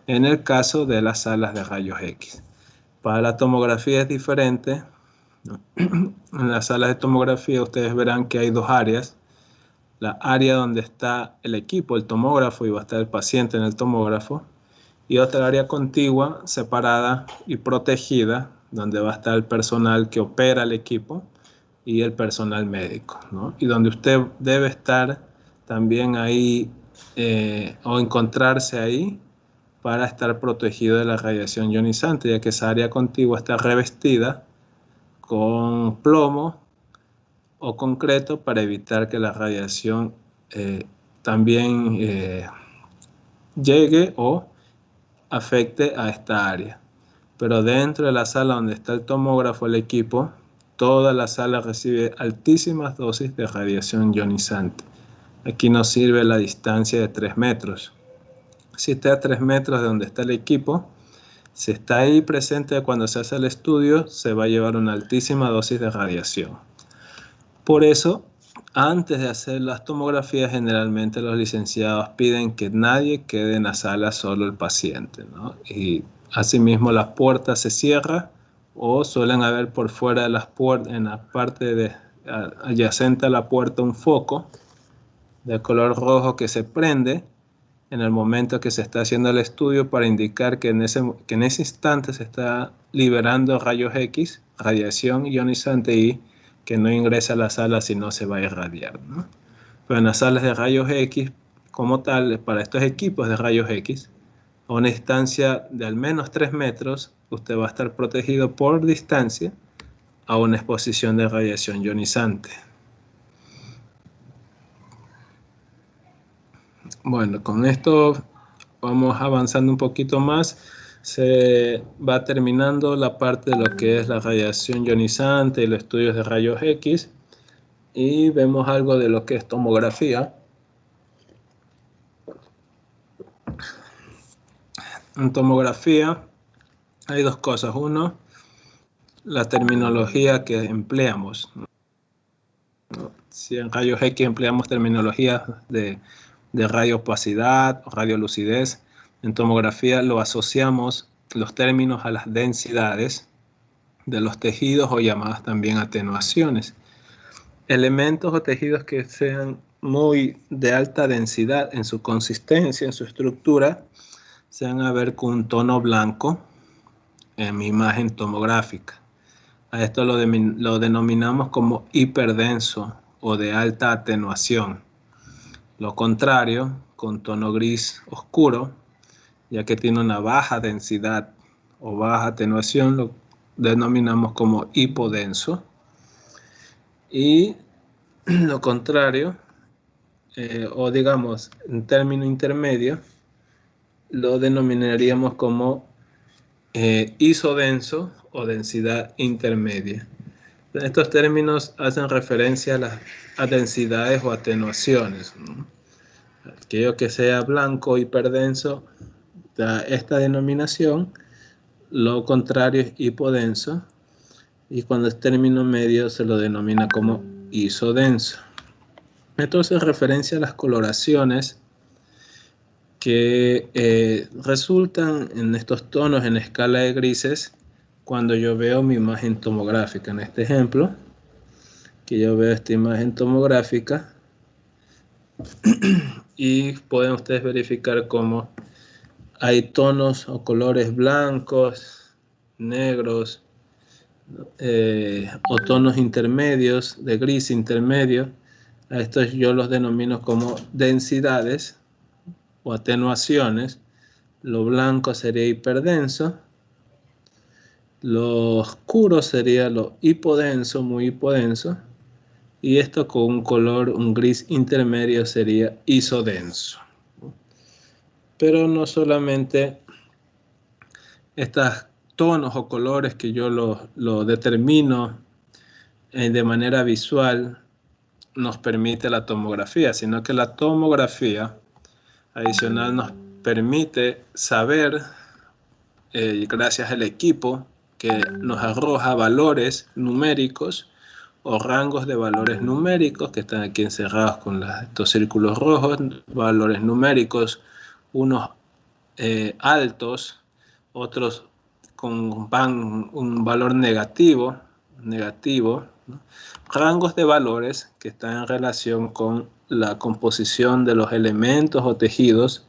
en el caso de las salas de rayos X. Para la tomografía es diferente. En las salas de tomografía ustedes verán que hay dos áreas. La área donde está el equipo, el tomógrafo, y va a estar el paciente en el tomógrafo, y otra área contigua, separada y protegida, donde va a estar el personal que opera el equipo y el personal médico, ¿no? Y donde usted debe estar también ahí o encontrarse ahí para estar protegido de la radiación ionizante, ya que esa área contigua está revestida con plomo o concreto para evitar que la radiación también llegue o afecte a esta área. Pero dentro de la sala donde está el tomógrafo, el equipo, toda la sala recibe altísimas dosis de radiación ionizante. Aquí nos sirve la distancia de 3 metros. Si está a 3 metros de donde está el equipo, si está ahí presente cuando se hace el estudio, se va a llevar una altísima dosis de radiación. Por eso, antes de hacer las tomografías, generalmente los licenciados piden que nadie quede en la sala, solo el paciente, ¿no? Y asimismo las puertas se cierran o suelen haber por fuera de las puertas, en la parte adyacente a la puerta, un foco de color rojo que se prende en el momento que se está haciendo el estudio para indicar que en ese instante se está liberando rayos X, radiación ionizante, y que no ingresa a la sala si no se va a irradiar, ¿no? Pero en las salas de rayos X, como tal, para estos equipos de rayos X, a una distancia de al menos 3 metros, usted va a estar protegido por distancia a una exposición de radiación ionizante. Bueno, con esto vamos avanzando un poquito más. Se va terminando la parte de lo que es la radiación ionizante y los estudios de rayos X. Y vemos algo de lo que es tomografía. En tomografía hay dos cosas. Uno, la terminología que empleamos. Si en rayos X empleamos terminología de radioopacidad o radiolucidez, en tomografía lo asociamos los términos a las densidades de los tejidos o llamadas también atenuaciones. Elementos o tejidos que sean muy de alta densidad en su consistencia, en su estructura, se van a ver con un tono blanco en mi imagen tomográfica. A esto lo denominamos como hiperdenso o de alta atenuación. Lo contrario, con tono gris oscuro, ya que tiene una baja densidad o baja atenuación, lo denominamos como hipodenso. Y lo contrario, o digamos en término intermedio, lo denominaríamos como isodenso o densidad intermedia. Estos términos hacen referencia a densidades o atenuaciones, ¿no? Aquello que sea blanco hiperdenso da esta denominación, lo contrario es hipodenso, y cuando es término medio se lo denomina como isodenso. Entonces, referencia a las coloraciones que resultan en estos tonos en escala de grises cuando yo veo mi imagen tomográfica. En este ejemplo, que yo veo esta imagen tomográfica y pueden ustedes verificar cómo hay tonos o colores blancos, negros, o tonos intermedios, de gris intermedio. A estos yo los denomino como densidades o atenuaciones. Lo blanco sería hiperdenso, lo oscuro sería lo hipodenso, muy hipodenso, y esto con un color, un gris intermedio, sería isodenso. Pero no solamente estos tonos o colores que yo lo determino de manera visual nos permite la tomografía, sino que la tomografía adicional nos permite saber, gracias al equipo, que nos arroja valores numéricos o rangos de valores numéricos que están aquí encerrados con estos círculos rojos, valores numéricos, unos altos, otros con un valor negativo, ¿no? Rangos de valores que están en relación con la composición de los elementos o tejidos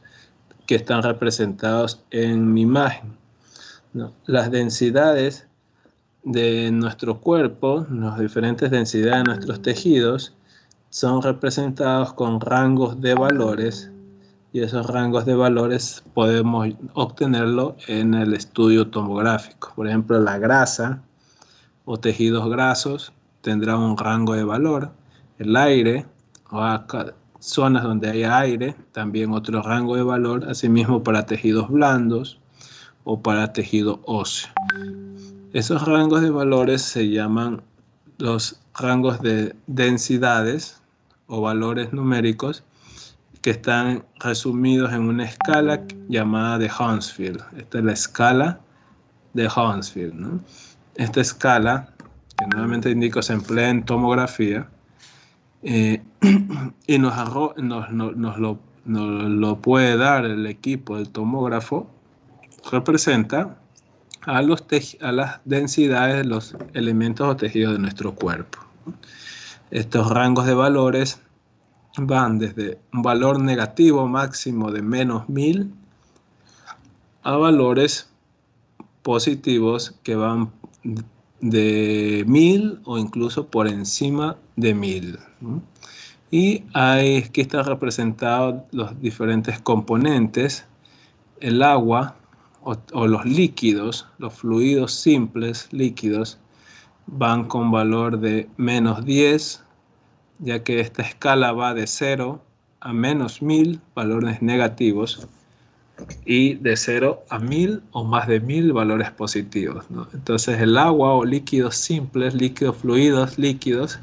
que están representados en mi imagen, ¿no? Las densidades de nuestro cuerpo, las diferentes densidades de nuestros tejidos, son representados con rangos de valores, y esos rangos de valores podemos obtenerlo en el estudio tomográfico. Por ejemplo, la grasa o tejidos grasos tendrá un rango de valor. El aire o zonas donde haya aire, también otro rango de valor. Asimismo para tejidos blandos o para tejido óseo. Esos rangos de valores se llaman los rangos de densidades o valores numéricos, que están resumidos en una escala llamada de Hounsfield. Esta es la escala de Hounsfield, ¿no? Esta escala, que nuevamente indico, se emplea en tomografía, y nos lo puede dar el equipo del tomógrafo. Representa a las densidades de los elementos o tejidos de nuestro cuerpo. Estos rangos de valores van desde un valor negativo máximo de -1000 a valores positivos que van de 1000 o incluso por encima de 1000. Y aquí están representados los diferentes componentes. El agua o los líquidos, los fluidos simples líquidos, van con valor de -10, ya que esta escala va de 0 a -1000, valores negativos, y de 0 a 1000 o más de 1000, valores positivos, ¿no? Entonces el agua o líquidos simples, líquidos, fluidos, líquidos,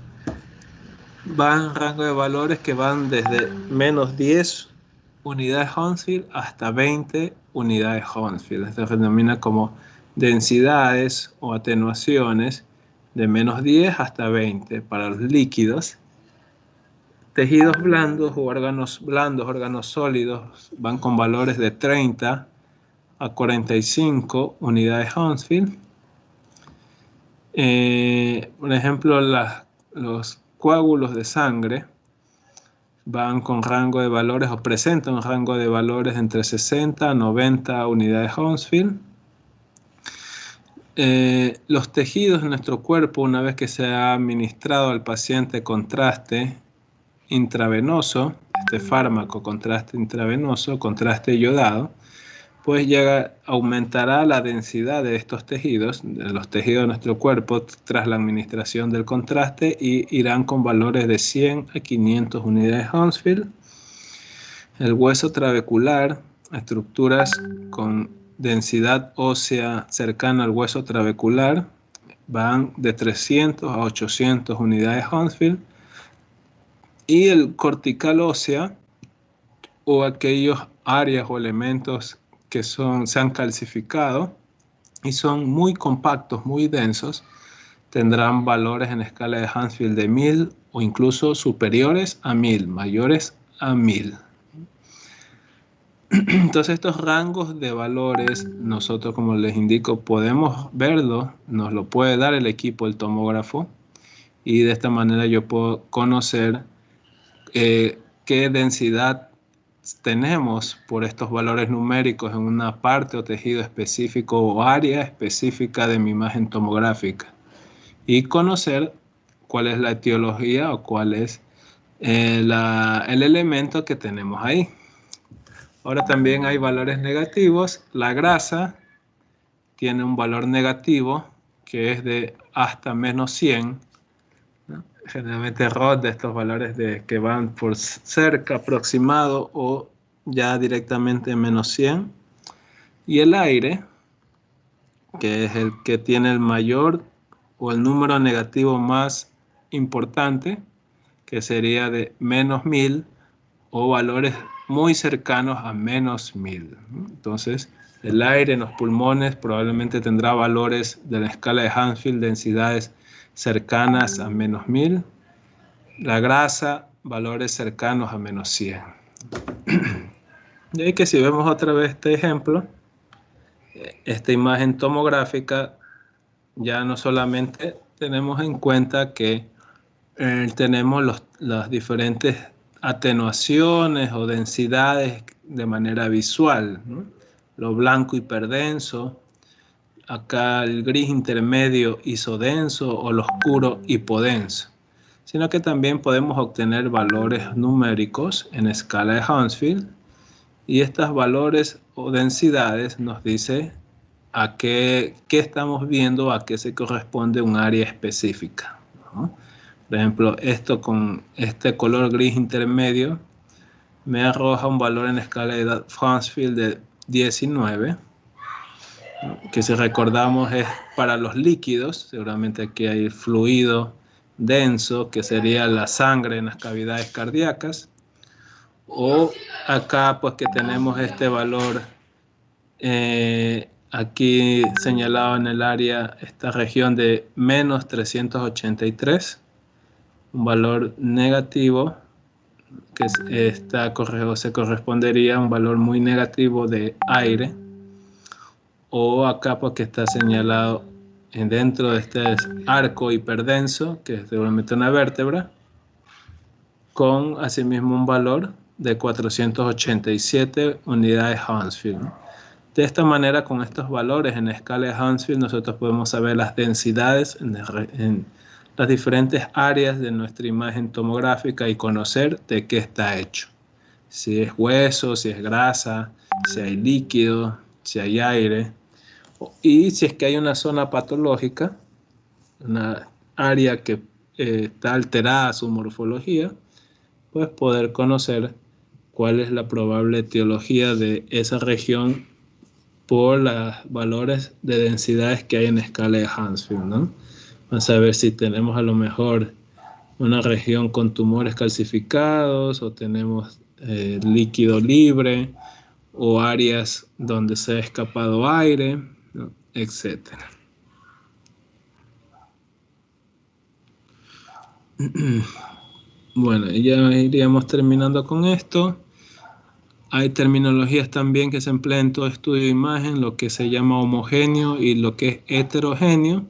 van en rango de valores que van desde -10 unidades Hounsfield hasta 20 unidades Hounsfield. Esto se denomina como densidades o atenuaciones de -10 hasta 20 para los líquidos. Tejidos blandos o órganos blandos, órganos sólidos, van con valores de 30 a 45 unidades Hounsfield. Por ejemplo, los coágulos de sangre van con rango de valores o presentan un rango de valores entre 60 a 90 unidades Hounsfield. Los tejidos de nuestro cuerpo, una vez que se ha administrado al paciente contraste intravenoso, este fármaco contraste intravenoso, contraste iodado, pues aumentará la densidad de estos tejidos, de los tejidos de nuestro cuerpo, tras la administración del contraste, y irán con valores de 100 a 500 unidades Hounsfield. El hueso trabecular, estructuras con densidad ósea cercana al hueso trabecular van de 300 a 800 unidades Hounsfield, y el cortical ósea, o aquellos áreas o elementos que se han calcificado y son muy compactos, muy densos, tendrán valores en escala de Hounsfield de 1000 o incluso superiores a 1000, mayores a 1000. Entonces estos rangos de valores nosotros, como les indico, podemos verlos, nos lo puede dar el equipo, el tomógrafo, y de esta manera yo puedo conocer qué densidad tenemos por estos valores numéricos en una parte o tejido específico o área específica de mi imagen tomográfica, y conocer cuál es la etiología o cuál es el elemento que tenemos ahí. Ahora también hay valores negativos. La grasa tiene un valor negativo que es de hasta menos 100, ¿no? Generalmente ROD de estos valores que van por cerca, aproximado o ya directamente menos 100. Y el aire, que es el que tiene el mayor o el número negativo más importante, que sería de menos 1000 o valores muy cercanos a menos 1000. Entonces, el aire en los pulmones probablemente tendrá valores de la escala de Hounsfield, densidades cercanas a menos 1000. La grasa, valores cercanos a menos 100. Y ahí que si vemos otra vez este ejemplo, esta imagen tomográfica, ya no solamente tenemos en cuenta que tenemos las diferentes atenuaciones o densidades de manera visual, ¿no? Lo blanco hiperdenso, acá el gris intermedio isodenso o lo oscuro hipodenso, sino que también podemos obtener valores numéricos en escala de Hounsfield, y estos valores o densidades nos dice a qué estamos viendo, a qué se corresponde un área específica, ¿no? Por ejemplo, esto con este color gris intermedio me arroja un valor en escala de Hounsfield de 19, que si recordamos es para los líquidos. Seguramente aquí hay fluido denso, que sería la sangre en las cavidades cardíacas. O acá pues que tenemos este valor aquí señalado en el área, esta región de menos 383, un valor negativo que se correspondería a un valor muy negativo de aire. O acá pues que está señalado dentro de este arco hiperdenso, que es seguramente una vértebra, con asimismo un valor de 487 unidades Hounsfield. De esta manera, con estos valores en escala de Hounsfield, nosotros podemos saber las densidades en las diferentes áreas de nuestra imagen tomográfica y conocer de qué está hecho. Si es hueso, si es grasa, si hay líquido, si hay aire. Y si es que hay una zona patológica, una área que está alterada su morfología, pues poder conocer cuál es la probable etiología de esa región por los valores de densidades que hay en escala de Hounsfield, ¿no? Vamos a ver si tenemos a lo mejor una región con tumores calcificados, o tenemos líquido libre, o áreas donde se ha escapado aire, ¿no? Etcétera. Bueno, ya iríamos terminando con esto. Hay terminologías también que se emplean en todo estudio de imagen, lo que se llama homogéneo y lo que es heterogéneo.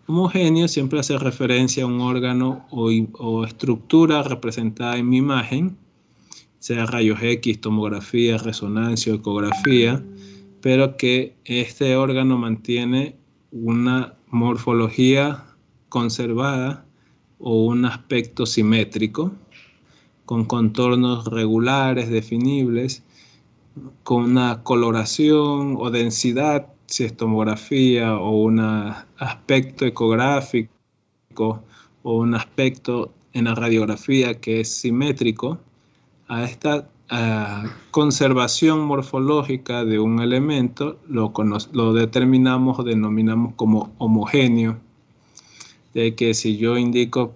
Homogéneo siempre hace referencia a un órgano o estructura representada en mi imagen, sea rayos X, tomografía, resonancia o ecografía, pero que este órgano mantiene una morfología conservada o un aspecto simétrico, con contornos regulares, definibles, con una coloración o densidad, si es tomografía, o un aspecto ecográfico, o un aspecto en la radiografía que es simétrico. A esta conservación morfológica de un elemento lo determinamos o denominamos como homogéneo. De que si yo indico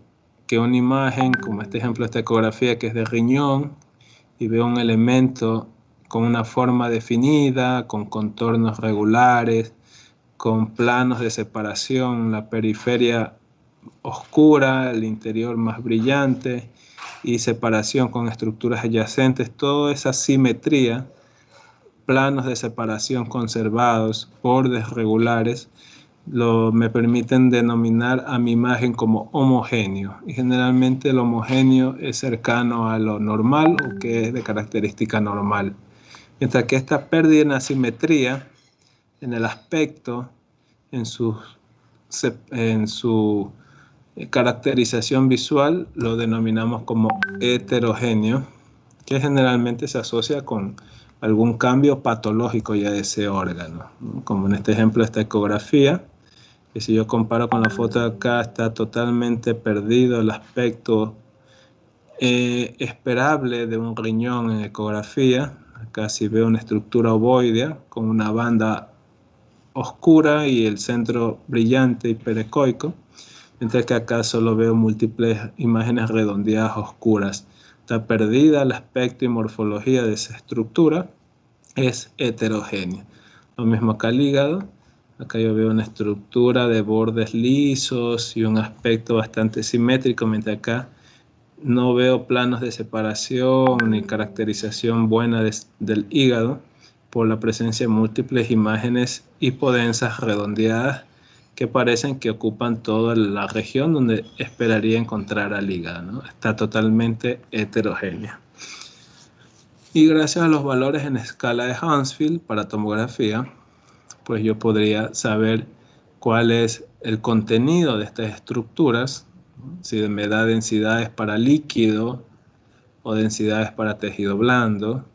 que una imagen, como este ejemplo de esta ecografía que es de riñón, y veo un elemento con una forma definida, con contornos regulares, con planos de separación, la periferia oscura, el interior más brillante y separación con estructuras adyacentes, toda esa simetría, planos de separación conservados, bordes regulares, me permiten denominar a mi imagen como homogéneo. Y generalmente el homogéneo es cercano a lo normal o que es de característica normal. Mientras que esta pérdida en asimetría, en el aspecto, en su caracterización visual, lo denominamos como heterogéneo, que generalmente se asocia con algún cambio patológico ya de ese órgano, ¿no? Como en este ejemplo, esta ecografía, que si yo comparo con la foto de acá, está totalmente perdido el aspecto esperable de un riñón en ecografía. Acá sí veo una estructura ovoidea con una banda oscura y el centro brillante y perecoico, mientras que acá solo veo múltiples imágenes redondeadas oscuras. Está perdida el aspecto y morfología de esa estructura, es heterogénea. Lo mismo acá el hígado. Acá yo veo una estructura de bordes lisos y un aspecto bastante simétrico, mientras acá no veo planos de separación ni caracterización buena del hígado por la presencia de múltiples imágenes hipodensas redondeadas que parecen que ocupan toda la región donde esperaría encontrar al hígado, ¿no? Está totalmente heterogénea. Y gracias a los valores en escala de Hounsfield para tomografía, pues yo podría saber cuál es el contenido de estas estructuras, si me da densidades para líquido, o densidades para tejido blando,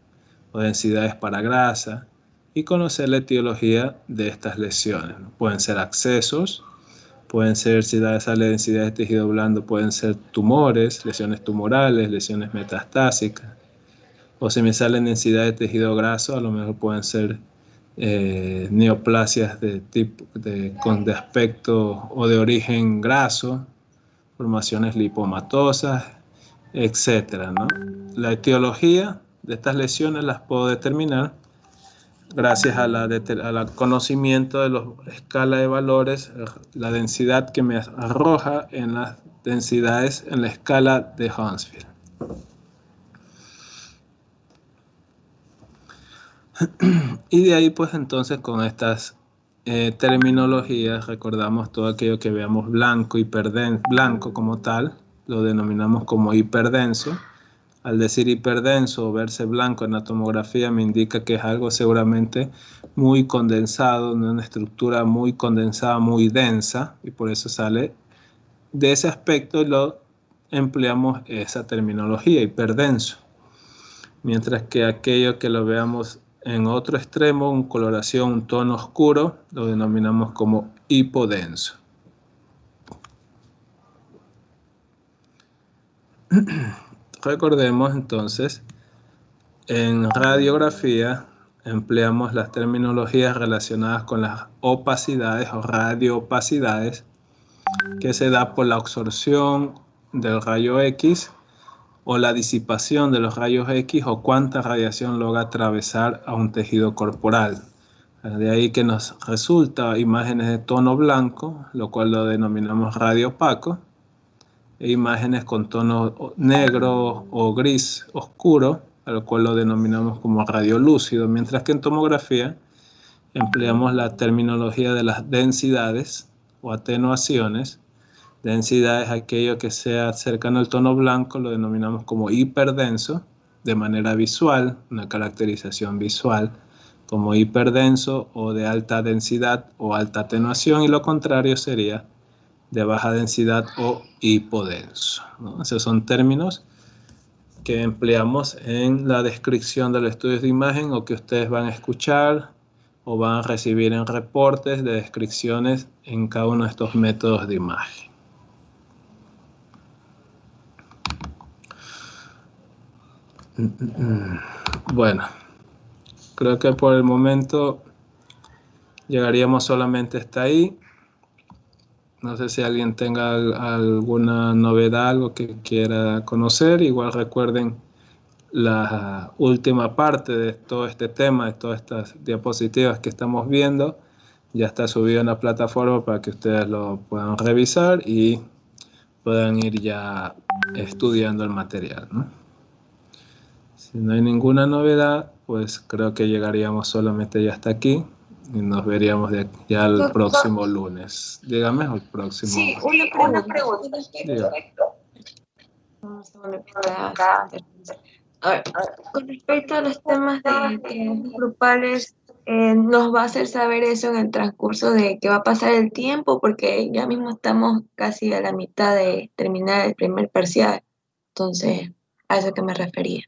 o densidades para grasa, y conocer la etiología de estas lesiones. Pueden ser accesos, pueden ser, si sale densidad de tejido blando, pueden ser tumores, lesiones tumorales, lesiones metastásicas, o si me salen densidad de tejido graso, a lo mejor pueden ser neoplasias de aspecto o de origen graso, formaciones lipomatosas, etcétera, ¿no? La etiología de estas lesiones las puedo determinar gracias al conocimiento de la escala de valores, la densidad que me arroja en las densidades en la escala de Hounsfield. Y de ahí, pues entonces, con estas terminologías, recordamos todo aquello que veamos blanco, blanco como tal, lo denominamos como hiperdenso. Al decir hiperdenso o verse blanco en la tomografía me indica que es algo seguramente muy condensado, una estructura muy condensada, muy densa, y por eso sale de ese aspecto y lo empleamos esa terminología, hiperdenso. Mientras que aquello que lo veamos en otro extremo, una coloración, un tono oscuro, lo denominamos como hipodenso. Recordemos entonces, en radiografía empleamos las terminologías relacionadas con las opacidades o radioopacidades, que se da por la absorción del rayo X o la disipación de los rayos X o cuánta radiación logra atravesar a un tejido corporal. De ahí que nos resulta imágenes de tono blanco, lo cual lo denominamos radiopaco, e imágenes con tono negro o gris oscuro, a lo cual lo denominamos como radiolúcido, mientras que en tomografía empleamos la terminología de las densidades o atenuaciones. Densidad es aquello que sea cercano al tono blanco, lo denominamos como hiperdenso, de manera visual, una caracterización visual, como hiperdenso o de alta densidad o alta atenuación, y lo contrario sería de baja densidad o hipodenso, ¿no? Esos son términos que empleamos en la descripción de los estudios de imagen o que ustedes van a escuchar o van a recibir en reportes de descripciones en cada uno de estos métodos de imagen. Bueno, creo que por el momento llegaríamos solamente hasta ahí. No sé si alguien tenga alguna novedad, algo que quiera conocer. Igual recuerden la última parte de todo este tema, de todas estas diapositivas que estamos viendo. Ya está subido en la plataforma para que ustedes lo puedan revisar y puedan ir ya estudiando el material, ¿no? Si no hay ninguna novedad, pues creo que llegaríamos solamente ya hasta aquí y nos veríamos ya el próximo lunes. Dígame, el próximo. Sí, una pregunta. Diga. A ver, con respecto a los temas de trabajos grupales, ¿nos va a hacer saber eso en el transcurso de que va a pasar el tiempo? Porque ya mismo estamos casi a la mitad de terminar el primer parcial. Entonces, a eso que me refería.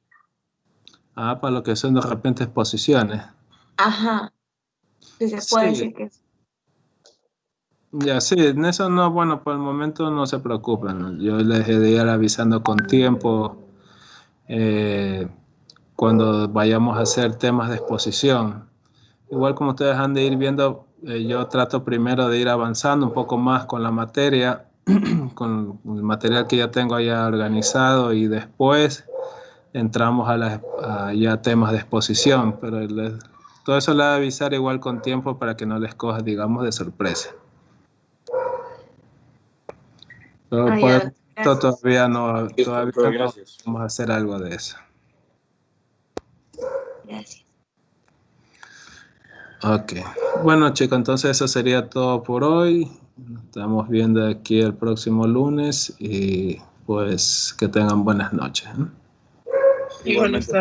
Para lo que son de repente exposiciones. Ajá. Si se puede Sí. decir que Ya, sí, en eso no, bueno, por el momento no se preocupen, ¿no? Yo les he de ir avisando con tiempo cuando vayamos a hacer temas de exposición. Igual como ustedes han de ir viendo, yo trato primero de ir avanzando un poco más con la materia, con el material que ya tengo ya organizado y después entramos a ya temas de exposición, pero todo eso le voy a avisar igual con tiempo para que no les coja, digamos, de sorpresa. Pero por el momento todavía no vamos a hacer algo de eso. gracias. Ok. Bueno, chicos, entonces eso sería todo por hoy. Nos estamos viendo aquí el próximo lunes y pues que tengan buenas noches, ¿eh? Igualmente.